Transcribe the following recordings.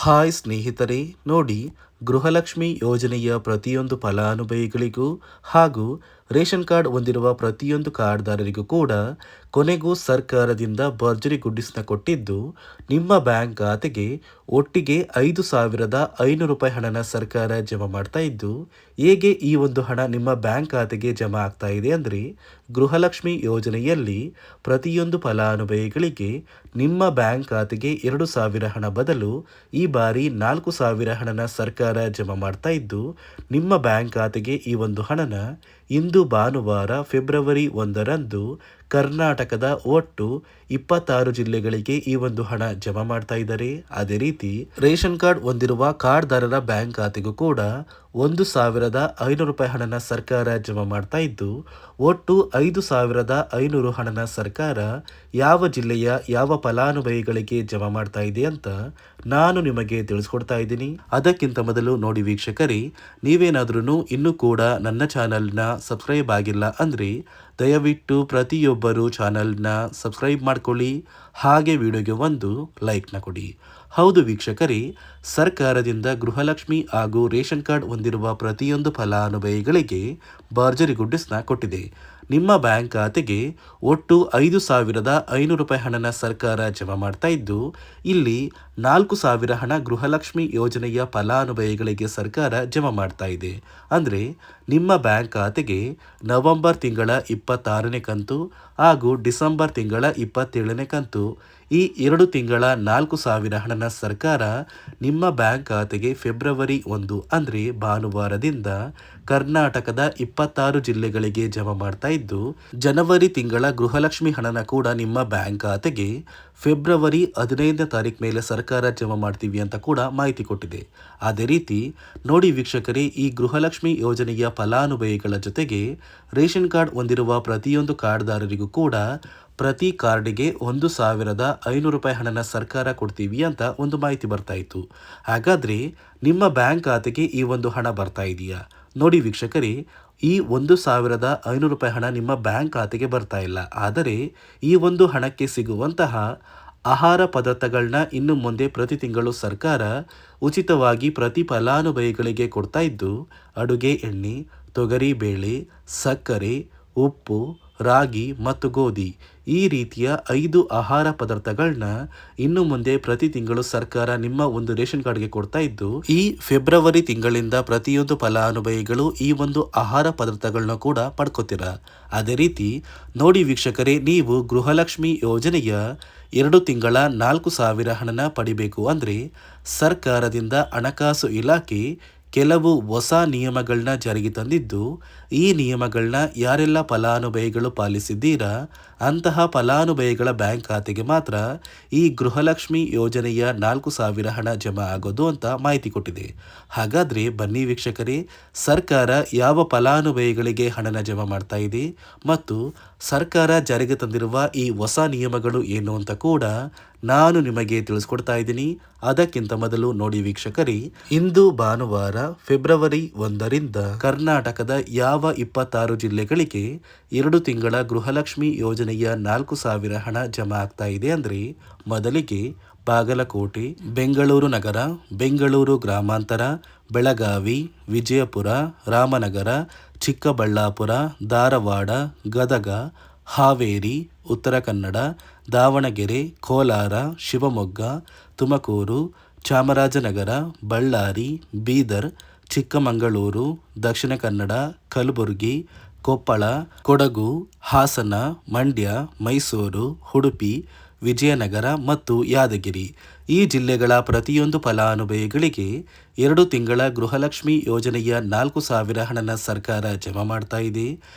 Hi ಸ್ನೇಹಿತರೆ, ನೋಡಿ, ಗೃಹಲಕ್ಷ್ಮಿ ಯೋಜನೆಯ ಪ್ರತಿಯೊಂದು ಫಲಾನುಭವಿಗಳಿಗೂ ಹಾಗೂ ರೇಷನ್ ಕಾರ್ಡ್ ಹೊಂದಿರುವ ಪ್ರತಿಯೊಂದು ಕಾರ್ಡ್ದಾರರಿಗೂ ಕೂಡ ಕೊನೆಗೂ ಸರ್ಕಾರದಿಂದ ಭರ್ಜರಿ ಗುಡ್ಡಿಸ್ನ ಕೊಟ್ಟಿದ್ದು, ನಿಮ್ಮ ಬ್ಯಾಂಕ್ ಖಾತೆಗೆ ಒಟ್ಟಿಗೆ 5,500 ರೂಪಾಯಿ ಹಣನ ಸರ್ಕಾರ ಜಮಾ ಮಾಡ್ತಾ ಇದ್ದು, ಹೇಗೆ ಈ ಒಂದು ಹಣ ನಿಮ್ಮ ಬ್ಯಾಂಕ್ ಖಾತೆಗೆ ಜಮಾ ಆಗ್ತಾ ಇದೆ ಅಂದರೆ, ಗೃಹಲಕ್ಷ್ಮಿ ಯೋಜನೆಯಲ್ಲಿ ಪ್ರತಿಯೊಂದು ಫಲಾನುಭವಿಗಳಿಗೆ ನಿಮ್ಮ ಬ್ಯಾಂಕ್ ಖಾತೆಗೆ 2,000 ಹಣ ಬದಲು ಈ ಬಾರಿ 4,000 ಹಣನ ಸರ್ಕಾರ ಜಮಾ ಮಾಡ್ತಾ ಇದ್ದು, ನಿಮ್ಮ ಬ್ಯಾಂಕ್ ಖಾತೆಗೆ ಈ ಒಂದು ಹಣನ ಇಂದು ಭಾನುವಾರ ಫೆಬ್ರವರಿ 1ರಂದು ಕರ್ನಾಟಕದ ಒಟ್ಟು 26 ಜಿಲ್ಲೆಗಳಿಗೆ ಈ ಒಂದು ಹಣ ಜಮಾ ಮಾಡ್ತಾ ಇದ್ದಾರೆ. ಅದೇ ರೀತಿ ರೇಷನ್ ಕಾರ್ಡ್ ಹೊಂದಿರುವ ಕಾರ್ಡ್ದಾರರ ಬ್ಯಾಂಕ್ ಖಾತೆಗೂ ಕೂಡ 1,500 ರೂಪಾಯಿ ಹಣನ ಸರ್ಕಾರ ಜಮಾ ಮಾಡ್ತಾ ಇದ್ದು, ಒಟ್ಟು 5,500 ಹಣನ ಸರ್ಕಾರ ಯಾವ ಜಿಲ್ಲೆಯ ಯಾವ ಫಲಾನುಭವಿಗಳಿಗೆ ಜಮಾ ಮಾಡ್ತಾ ಇದೆ ಅಂತ ನಾನು ನಿಮಗೆ ತಿಳಿಸ್ಕೊಡ್ತಾ ಇದ್ದೀನಿ. ಅದಕ್ಕಿಂತ ಮೊದಲು ನೋಡಿ ವೀಕ್ಷಕರೇ, ನೀವೇನಾದ್ರೂ ಇನ್ನೂ ಕೂಡ ನನ್ನ ಚಾನಲ್ನ ಸಬ್ಸ್ಕ್ರೈಬ್ ಆಗಿಲ್ಲ ಅಂದರೆ ದಯವಿಟ್ಟು ಪ್ರತಿಯೊಬ್ಬರು ಚಾನಲ್ನ ಸಬ್ಸ್ಕ್ರೈಬ್ ಮಾಡ್ಕೊಳ್ಳಿ, ಹಾಗೆ ವಿಡಿಯೋಗೆ ಒಂದು ಲೈಕ್ನ ಕೊಡಿ. ಹೌದು ವೀಕ್ಷಕರೇ, ಸರ್ಕಾರದಿಂದ ಗೃಹಲಕ್ಷ್ಮಿ ಹಾಗೂ ರೇಷನ್ ಕಾರ್ಡ್ ಹೊಂದಿರುವ ಪ್ರತಿಯೊಂದು ಫಲಾನುಭವಿಗಳಿಗೆ ಭರ್ಜರಿ ಗುಡ್ಡಿಸ್ನ ಕೊಟ್ಟಿದೆ. ನಿಮ್ಮ ಬ್ಯಾಂಕ್ ಖಾತೆಗೆ ಒಟ್ಟು 5,500 ರೂಪಾಯಿ ಹಣನ ಸರ್ಕಾರ ಜಮಾ ಮಾಡ್ತಾ ಇದ್ದು, ಇಲ್ಲಿ 4,000 ಹಣ ಗೃಹಲಕ್ಷ್ಮಿ ಯೋಜನೆಯ ಫಲಾನುಭವಿಗಳಿಗೆ ಸರ್ಕಾರ ಜಮಾ ಮಾಡ್ತಾ ಇದೆ. ಅಂದರೆ ನಿಮ್ಮ ಬ್ಯಾಂಕ್ ಖಾತೆಗೆ ನವೆಂಬರ್ ತಿಂಗಳ 26ನೇ ಕಂತು ಹಾಗೂ ಡಿಸೆಂಬರ್ ತಿಂಗಳ 27ನೇ ಕಂತು, ಈ 2 ತಿಂಗಳ 4,000 ಹಣನ ಸರ್ಕಾರ ನಿಮ್ಮ ಬ್ಯಾಂಕ್ ಖಾತೆಗೆ ಫೆಬ್ರವರಿ 1 ಅಂದರೆ ಭಾನುವಾರದಿಂದ ಕರ್ನಾಟಕದ 26 ಜಿಲ್ಲೆಗಳಿಗೆ ಜಮಾ ಮಾಡ್ತಾ ಇದ್ದು, ಜನವರಿ ತಿಂಗಳ ಗೃಹಲಕ್ಷ್ಮಿ ಹಣನ ಕೂಡ ನಿಮ್ಮ ಬ್ಯಾಂಕ್ ಖಾತೆಗೆ ಫೆಬ್ರವರಿ 15ನೇ ತಾರೀಕು ಮೇಲೆ ಸರ್ಕಾರ ಜಮಾ ಮಾಡ್ತೀವಿ ಅಂತ ಕೂಡ ಮಾಹಿತಿ ಕೊಟ್ಟಿದೆ. ಅದೇ ರೀತಿ ನೋಡಿ ವೀಕ್ಷಕರೇ, ಈ ಗೃಹಲಕ್ಷ್ಮಿ ಯೋಜನೆಯ ಫಲಾನುಭವಿಗಳ ಜೊತೆಗೆ ರೇಷನ್ ಕಾರ್ಡ್ ಹೊಂದಿರುವ ಪ್ರತಿಯೊಂದು ಕಾರ್ಡ್ದಾರರಿಗೂ ಕೂಡ ಪ್ರತಿ ಕಾರ್ಡಿಗೆ 1,500 ರೂಪಾಯಿ ಹಣನ ಸರ್ಕಾರ ಕೊಡ್ತೀವಿ ಅಂತ ಒಂದು ಮಾಹಿತಿ ಬರ್ತಾ ಇತ್ತು. ಹಾಗಾದರೆ ನಿಮ್ಮ ಬ್ಯಾಂಕ್ ಖಾತೆಗೆ ಈ ಒಂದು ಹಣ ಬರ್ತಾ ಇದೆಯಾ? ನೋಡಿ ವೀಕ್ಷಕರೇ, ಈ 1,500 ರೂಪಾಯಿ ಹಣ ನಿಮ್ಮ ಬ್ಯಾಂಕ್ ಖಾತೆಗೆ ಬರ್ತಾ ಇಲ್ಲ. ಆದರೆ ಈ ಒಂದು ಹಣಕ್ಕೆ ಸಿಗುವಂತಹ ಆಹಾರ ಪದಾರ್ಥಗಳನ್ನ ಇನ್ನು ಮುಂದೆ ಪ್ರತಿ ತಿಂಗಳು ಸರ್ಕಾರ ಉಚಿತವಾಗಿ ಪ್ರತಿ ಫಲಾನುಭವಿಗಳಿಗೆ ಕೊಡ್ತಾ ಇದ್ದು, ಅಡುಗೆ ಎಣ್ಣೆ, ತೊಗರಿ ಬೇಳೆ, ಸಕ್ಕರೆ, ಉಪ್ಪು, ರಾಗಿ ಮತ್ತು ಗೋಧಿ, ಈ ರೀತಿಯ 5 ಆಹಾರ ಪದಾರ್ಥಗಳನ್ನ ಇನ್ನು ಮುಂದೆ ಪ್ರತಿ ತಿಂಗಳು ಸರ್ಕಾರ ನಿಮ್ಮ ಒಂದು ರೇಷನ್ ಕಾರ್ಡ್ಗೆ ಕೊಡ್ತಾ ಇದ್ದು, ಈ ಫೆಬ್ರವರಿ ತಿಂಗಳಿಂದ ಪ್ರತಿಯೊಂದು ಫಲಾನುಭವಿಗಳು ಈ ಒಂದು ಆಹಾರ ಪದಾರ್ಥಗಳನ್ನ ಕೂಡ ಪಡ್ಕೋತೀರ. ಅದೇ ರೀತಿ ನೋಡಿ ವೀಕ್ಷಕರೇ, ನೀವು ಗೃಹಲಕ್ಷ್ಮಿ ಯೋಜನೆಯ 2 ತಿಂಗಳ 4,000 ಹಣನ ಪಡಿಬೇಕು ಅಂದರೆ ಸರ್ಕಾರದಿಂದ ಹಣಕಾಸು ಇಲಾಖೆ ಕೆಲವು ಹೊಸ ನಿಯಮಗಳನ್ನ ಜಾರಿಗೆ ತಂದಿದ್ದು, ಈ ನಿಯಮಗಳನ್ನ ಯಾರೆಲ್ಲ ಫಲಾನುಭವಿಗಳು ಪಾಲಿಸಿದ್ದೀರಾ ಅಂತಹ ಫಲಾನುಭವಿಗಳ ಬ್ಯಾಂಕ್ ಖಾತೆಗೆ ಮಾತ್ರ ಈ ಗೃಹಲಕ್ಷ್ಮಿ ಯೋಜನೆಯ 4,000 ಹಣ ಜಮಾ ಆಗೋದು ಅಂತ ಮಾಹಿತಿ ಕೊಟ್ಟಿದೆ. ಹಾಗಾದರೆ ಬನ್ನಿ ವೀಕ್ಷಕರೇ, ಸರ್ಕಾರ ಯಾವ ಫಲಾನುಭವಿಗಳಿಗೆ ಹಣನ ಜಮಾ ಮಾಡ್ತಾ ಇದೆ ಮತ್ತು ಸರ್ಕಾರ ಜಾರಿಗೆ ತಂದಿರುವ ಈ ಹೊಸ ನಿಯಮಗಳು ಏನು ಅಂತ ಕೂಡ ನಾನು ನಿಮಗೆ ತಿಳಿಸ್ಕೊಡ್ತಾ ಇದ್ದೀನಿ. ಅದಕ್ಕಿಂತ ಮೊದಲು ನೋಡಿ ವೀಕ್ಷಕರೇ, ಇಂದು ಭಾನುವಾರ ಫೆಬ್ರವರಿ 1ರಿಂದ ಕರ್ನಾಟಕದ ಯಾವ 26 ಜಿಲ್ಲೆಗಳಿಗೆ 2 ತಿಂಗಳ ಗೃಹಲಕ್ಷ್ಮಿ ಯೋಜನೆಯ 4,000 ಹಣ ಜಮಾ ಆಗ್ತಾ ಇದೆ ಅಂದರೆ, ಮೊದಲಿಗೆ ಬಾಗಲಕೋಟೆ, ಬೆಂಗಳೂರು ನಗರ, ಬೆಂಗಳೂರು ಗ್ರಾಮಾಂತರ, ಬೆಳಗಾವಿ, ವಿಜಯಪುರ, ರಾಮನಗರ, ಚಿಕ್ಕಬಳ್ಳಾಪುರ, ಧಾರವಾಡ, ಗದಗ, ಹಾವೇರಿ, ಉತ್ತರ ಕನ್ನಡ, ದಾವಣಗೆರೆ, ಕೋಲಾರ, ಶಿವಮೊಗ್ಗ, ತುಮಕೂರು, ಚಾಮರಾಜನಗರ, ಬಳ್ಳಾರಿ, ಬೀದರ್, ಚಿಕ್ಕಮಗಳೂರು, ದಕ್ಷಿಣ ಕನ್ನಡ, ಕಲಬುರಗಿ, ಕೊಪ್ಪಳ, ಕೊಡಗು, ಹಾಸನ, ಮಂಡ್ಯ, ಮೈಸೂರು, ಉಡುಪಿ, ವಿಜಯನಗರ ಮತ್ತು ಯಾದಗಿರಿ, ಈ ಜಿಲ್ಲೆಗಳ ಪ್ರತಿಯೊಂದು ಫಲಾನುಭವಿಗಳಿಗೆ 2 ತಿಂಗಳ ಗೃಹಲಕ್ಷ್ಮಿ ಯೋಜನೆಯ 4,000 ಹಣನ ಸರ್ಕಾರ ಜಮಾ ಮಾಡ್ತಾ ಇದೆ.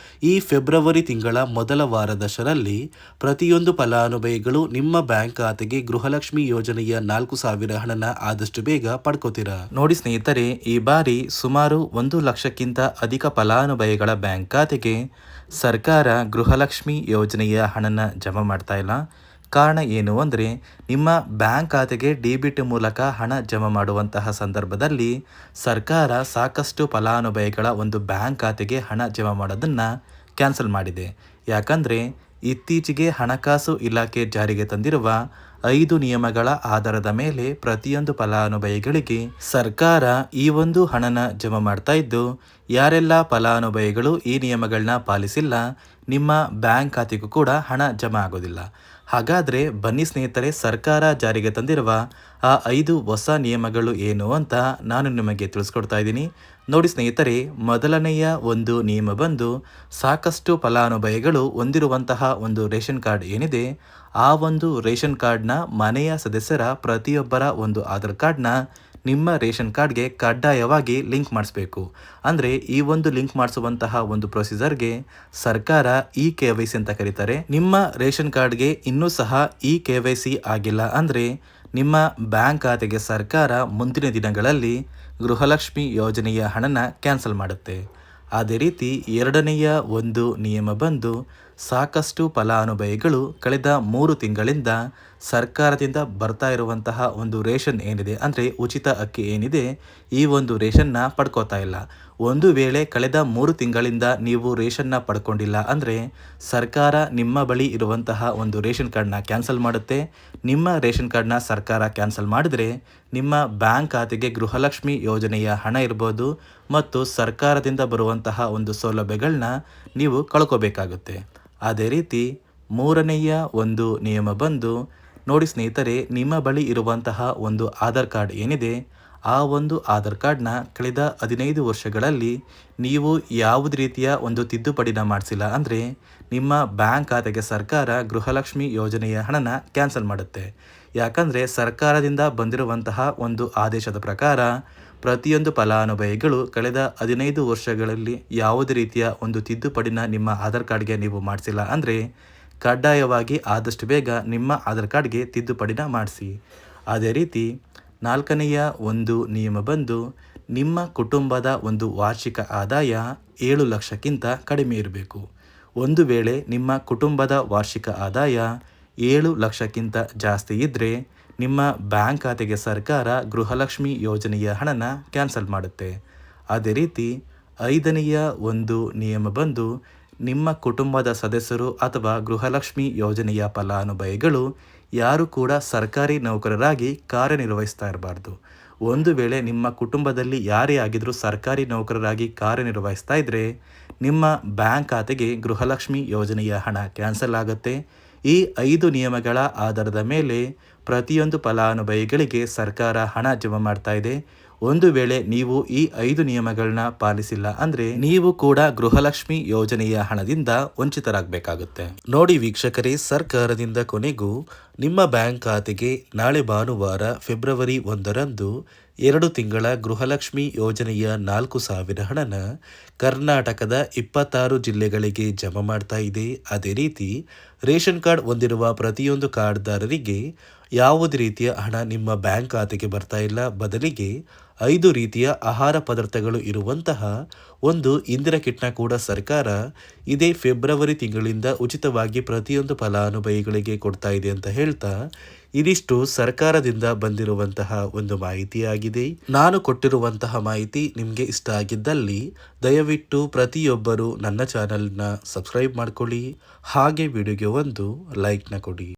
ಈ ಫೆಬ್ರವರಿ ತಿಂಗಳ ಮೊದಲ ವಾರದಷ್ಟರಲ್ಲಿ ಪ್ರತಿಯೊಂದು ಫಲಾನುಭವಿಗಳು ನಿಮ್ಮ ಬ್ಯಾಂಕ್ ಖಾತೆಗೆ ಗೃಹಲಕ್ಷ್ಮಿ ಯೋಜನೆಯ 4,000 ಹಣನ ಆದಷ್ಟು ಬೇಗ ಪಡ್ಕೋತೀರಾ. ನೋಡಿ ಸ್ನೇಹಿತರೆ, ಈ ಬಾರಿ ಸುಮಾರು 1 ಲಕ್ಷಕ್ಕಿಂತ ಅಧಿಕ ಫಲಾನುಭವಿಗಳ ಬ್ಯಾಂಕ್ ಖಾತೆಗೆ ಸರ್ಕಾರ ಗೃಹಲಕ್ಷ್ಮಿ ಯೋಜನೆಯ ಹಣನ ಜಮಾ ಮಾಡ್ತಾ ಇಲ್ಲ. ಕಾರಣ ಏನು ಅಂದರೆ, ನಿಮ್ಮ ಬ್ಯಾಂಕ್ ಖಾತೆಗೆ ಡೆಬಿಟ್ ಮೂಲಕ ಹಣ ಜಮಾ ಮಾಡುವಂತಹ ಸಂದರ್ಭದಲ್ಲಿ ಸರ್ಕಾರ ಸಾಕಷ್ಟು ಫಲಾನುಭವಿಗಳ ಒಂದು ಬ್ಯಾಂಕ್ ಖಾತೆಗೆ ಹಣ ಜಮಾ ಮಾಡೋದನ್ನು ಕ್ಯಾನ್ಸಲ್ ಮಾಡಿದೆ. ಯಾಕಂದರೆ ಇತ್ತೀಚೆಗೆ ಹಣಕಾಸು ಇಲಾಖೆ ಜಾರಿಗೆ ತಂದಿರುವ 5 ನಿಯಮಗಳ ಆಧಾರದ ಮೇಲೆ ಪ್ರತಿಯೊಂದು ಫಲಾನುಭವಿಗಳಿಗೆ ಸರ್ಕಾರ ಈ ಒಂದು ಹಣನ ಜಮಾ ಮಾಡ್ತಾ ಇದ್ದು, ಯಾರೆಲ್ಲ ಫಲಾನುಭವಿಗಳು ಈ ನಿಯಮಗಳನ್ನ ಪಾಲಿಸಿಲ್ಲ, ನಿಮ್ಮ ಬ್ಯಾಂಕ್ ಖಾತೆಗೂ ಕೂಡ ಹಣ ಜಮಾ ಆಗೋದಿಲ್ಲ. ಹಾಗಾದರೆ ಬನ್ನಿ ಸ್ನೇಹಿತರೆ, ಸರ್ಕಾರ ಜಾರಿಗೆ ತಂದಿರುವ ಆ 5 ಹೊಸ ನಿಯಮಗಳು ಏನು ಅಂತ ನಾನು ನಿಮಗೆ ತಿಳಿಸ್ಕೊಡ್ತಾ ಇದ್ದೀನಿ. ನೋಡಿ ಸ್ನೇಹಿತರೆ, ಮೊದಲನೆಯ ಒಂದು ನಿಯಮ ಬಂದು, ಸಾಕಷ್ಟು ಫಲಾನುಭವಿಗಳು ಹೊಂದಿರುವಂತಹ ಒಂದು ರೇಷನ್ ಕಾರ್ಡ್ ಏನಿದೆ, ಆ ಒಂದು ರೇಷನ್ ಕಾರ್ಡ್ನ ಮನೆಯ ಸದಸ್ಯರ ಪ್ರತಿಯೊಬ್ಬರ ಒಂದು ಆಧಾರ್ ಕಾರ್ಡ್ನ ನಿಮ್ಮ ರೇಷನ್ ಕಾರ್ಡ್ಗೆ ಕಡ್ಡಾಯವಾಗಿ ಲಿಂಕ್ ಮಾಡಿಸ್ಬೇಕು. ಅಂದರೆ ಈ ಒಂದು ಲಿಂಕ್ ಮಾಡಿಸುವಂತಹ ಒಂದು ಪ್ರೊಸೀಜರ್ಗೆ ಸರ್ಕಾರ KYC ಅಂತ ಕರೀತಾರೆ. ನಿಮ್ಮ ರೇಷನ್ ಕಾರ್ಡ್ಗೆ ಇನ್ನೂ ಸಹ KYC ಆಗಿಲ್ಲ ಅಂದರೆ ನಿಮ್ಮ ಬ್ಯಾಂಕ್ ಖಾತೆಗೆ ಸರ್ಕಾರ ಮುಂದಿನ ದಿನಗಳಲ್ಲಿ ಗೃಹಲಕ್ಷ್ಮಿ ಯೋಜನೆಯ ಹಣನ ಕ್ಯಾನ್ಸಲ್ ಮಾಡುತ್ತೆ. ಅದೇ ರೀತಿ ಎರಡನೆಯ ಒಂದು ನಿಯಮ ಬಂದು, ಸಾಕಷ್ಟು ಫಲಾನುಭವಿಗಳು ಕಳೆದ 3 ತಿಂಗಳಿಂದ ಸರ್ಕಾರದಿಂದ ಬರ್ತಾ ಇರುವಂತಹ ಒಂದು ರೇಷನ್ ಏನಿದೆ, ಅಂದರೆ ಉಚಿತ ಅಕ್ಕಿ ಏನಿದೆ, ಈ ಒಂದು ರೇಷನ್ನ ಪಡ್ಕೋತಾ ಇಲ್ಲ. ಒಂದು ವೇಳೆ ಕಳೆದ 3 ತಿಂಗಳಿಂದ ನೀವು ರೇಷನ್ನ ಪಡ್ಕೊಂಡಿಲ್ಲ ಅಂದರೆ ಸರ್ಕಾರ ನಿಮ್ಮ ಬಳಿ ಇರುವಂತಹ ಒಂದು ರೇಷನ್ ಕಾರ್ಡ್ನ ಕ್ಯಾನ್ಸಲ್ ಮಾಡುತ್ತೆ. ನಿಮ್ಮ ರೇಷನ್ ಕಾರ್ಡ್ನ ಸರ್ಕಾರ ಕ್ಯಾನ್ಸಲ್ ಮಾಡಿದರೆ ನಿಮ್ಮ ಬ್ಯಾಂಕ್ ಖಾತೆಗೆ ಗೃಹಲಕ್ಷ್ಮಿ ಯೋಜನೆಯ ಹಣ ಇರ್ಬೋದು ಮತ್ತು ಸರ್ಕಾರದಿಂದ ಬರುವಂತಹ ಒಂದು ಸೌಲಭ್ಯಗಳನ್ನ ನೀವು ಕಳ್ಕೋಬೇಕಾಗುತ್ತೆ. ಅದೇ ರೀತಿ ಮೂರನೆಯ ಒಂದು ನಿಯಮ ಬಂದು, ನೋಡಿ ಸ್ನೇಹಿತರೆ, ನಿಮ್ಮ ಬಳಿ ಇರುವಂತಹ ಒಂದು ಆಧಾರ್ ಕಾರ್ಡ್ ಏನಿದೆ, ಆ ಒಂದು ಆಧಾರ್ ಕಾರ್ಡ್ನ ಕಳೆದ 15 ವರ್ಷಗಳಲ್ಲಿ ನೀವು ಯಾವುದೇ ರೀತಿಯ ಒಂದು ತಿದ್ದುಪಡಿನ ಮಾಡಿಸಿಲ್ಲ ಅಂದರೆ ನಿಮ್ಮ ಬ್ಯಾಂಕ್ ಖಾತೆಗೆ ಸರ್ಕಾರ ಗೃಹಲಕ್ಷ್ಮಿ ಯೋಜನೆಯ ಹಣನ ಕ್ಯಾನ್ಸಲ್ ಮಾಡುತ್ತೆ. ಯಾಕಂದರೆ ಸರ್ಕಾರದಿಂದ ಬಂದಿರುವಂತಹ ಒಂದು ಆದೇಶದ ಪ್ರಕಾರ ಪ್ರತಿಯೊಂದು ಫಲಾನುಭವಿಗಳು ಕಳೆದ 15 ವರ್ಷಗಳಲ್ಲಿ ಯಾವುದೇ ರೀತಿಯ ಒಂದು ತಿದ್ದುಪಡಿನ ನಿಮ್ಮ ಆಧಾರ್ ಕಾರ್ಡ್ಗೆ ನೀವು ಮಾಡಿಸಿಲ್ಲ ಅಂದರೆ ಕಡ್ಡಾಯವಾಗಿ ಆದಷ್ಟು ಬೇಗ ನಿಮ್ಮ ಆಧಾರ್ ಕಾರ್ಡ್ಗೆ ತಿದ್ದುಪಡಿನ ಮಾಡಿಸಿ. ಅದೇ ರೀತಿ ನಾಲ್ಕನೆಯ ಒಂದು ನಿಯಮ ಬಂದು, ನಿಮ್ಮ ಕುಟುಂಬದ ಒಂದು ವಾರ್ಷಿಕ ಆದಾಯ 7 ಲಕ್ಷಕ್ಕಿಂತ ಕಡಿಮೆ ಇರಬೇಕು. ಒಂದು ವೇಳೆ ನಿಮ್ಮ ಕುಟುಂಬದ ವಾರ್ಷಿಕ ಆದಾಯ 7 ಲಕ್ಷಕ್ಕಿಂತ ಜಾಸ್ತಿ ಇದ್ದರೆ ನಿಮ್ಮ ಬ್ಯಾಂಕ್ ಖಾತೆಗೆ ಸರ್ಕಾರ ಗೃಹಲಕ್ಷ್ಮಿ ಯೋಜನೆಯ ಹಣನ ಕ್ಯಾನ್ಸಲ್ ಮಾಡುತ್ತೆ. ಅದೇ ರೀತಿ ಐದನೆಯ ಒಂದು ನಿಯಮ ಬಂದು, ನಿಮ್ಮ ಕುಟುಂಬದ ಸದಸ್ಯರು ಅಥವಾ ಗೃಹಲಕ್ಷ್ಮಿ ಯೋಜನೆಯ ಫಲಾನುಭವಿಗಳು ಯಾರು ಕೂಡ ಸರ್ಕಾರಿ ನೌಕರರಾಗಿ ಕಾರ್ಯನಿರ್ವಹಿಸ್ತಾ ಇರಬಾರ್ದು. ಒಂದು ವೇಳೆ ನಿಮ್ಮ ಕುಟುಂಬದಲ್ಲಿ ಯಾರೇ ಆಗಿದ್ರೂ ಸರ್ಕಾರಿ ನೌಕರರಾಗಿ ಕಾರ್ಯನಿರ್ವಹಿಸ್ತಾ ಇದ್ದರೆ ನಿಮ್ಮ ಬ್ಯಾಂಕ್ ಖಾತೆಗೆ ಗೃಹಲಕ್ಷ್ಮಿ ಯೋಜನೆಯ ಹಣ ಕ್ಯಾನ್ಸಲ್ ಆಗುತ್ತೆ. ಈ 5 ನಿಯಮಗಳ ಆಧಾರದ ಮೇಲೆ ಪ್ರತಿಯೊಂದು ಫಲಾನುಭವಿಗಳಿಗೆ ಸರ್ಕಾರ ಹಣ ಜಮಾ ಮಾಡ್ತಾ ಇದೆ. ಒಂದು ವೇಳೆ ನೀವು ಈ 5 ನಿಯಮಗಳನ್ನ ಪಾಲಿಸಿಲ್ಲ ಅಂದರೆ ನೀವು ಕೂಡ ಗೃಹಲಕ್ಷ್ಮಿ ಯೋಜನೆಯ ಹಣದಿಂದ ವಂಚಿತರಾಗಬೇಕಾಗುತ್ತೆ. ನೋಡಿ ವೀಕ್ಷಕರೇ, ಸರ್ಕಾರದಿಂದ ಕೊನೆಗೂ ನಿಮ್ಮ ಬ್ಯಾಂಕ್ ಖಾತೆಗೆ ನಾಳೆ ಭಾನುವಾರ ಫೆಬ್ರವರಿ 1ರಂದು 2 ತಿಂಗಳ ಗೃಹಲಕ್ಷ್ಮಿ ಯೋಜನೆಯ 4,000 ಹಣನ ಕರ್ನಾಟಕದ 26 ಜಿಲ್ಲೆಗಳಿಗೆ ಜಮಾ ಮಾಡ್ತಾ ಇದೆ. ಅದೇ ರೀತಿ ರೇಷನ್ ಕಾರ್ಡ್ ಹೊಂದಿರುವ ಪ್ರತಿಯೊಂದು ಕಾರ್ಡ್ದಾರರಿಗೆ ಯಾವುದೇ ರೀತಿಯ ಹಣ ನಿಮ್ಮ ಬ್ಯಾಂಕ್ ಖಾತೆಗೆ ಬರ್ತಾ ಇಲ್ಲ. ಬದಲಿಗೆ 5 ರೀತಿಯ ಆಹಾರ ಪದಾರ್ಥಗಳು ಇರುವಂತಹ ಒಂದು ಇಂದಿರಾ ಕಿಟ್ನ ಕೂಡ ಸರ್ಕಾರ ಇದೇ ಫೆಬ್ರವರಿ ತಿಂಗಳಿಂದ ಉಚಿತವಾಗಿ ಪ್ರತಿಯೊಂದು ಫಲಾನುಭವಿಗಳಿಗೆ ಕೊಡ್ತಾ ಇದೆ ಅಂತ ಹೇಳ್ತಾ, ಇದಿಷ್ಟು ಸರ್ಕಾರದಿಂದ ಬಂದಿರುವಂತಹ ಒಂದು ಮಾಹಿತಿಯಾಗಿದೆ. ನಾನು ಕೊಟ್ಟಿರುವಂತಹ ಮಾಹಿತಿ ನಿಮಗೆ ಇಷ್ಟ ಆಗಿದ್ದಲ್ಲಿ ದಯವಿಟ್ಟು ಪ್ರತಿಯೊಬ್ಬರು ನನ್ನ ಚಾನಲ್ನ ಸಬ್ಸ್ಕ್ರೈಬ್ ಮಾಡ್ಕೊಳ್ಳಿ, ಹಾಗೆ ವಿಡಿಯೋಗೆ ಒಂದು ಲೈಕ್ನ ಕೊಡಿ.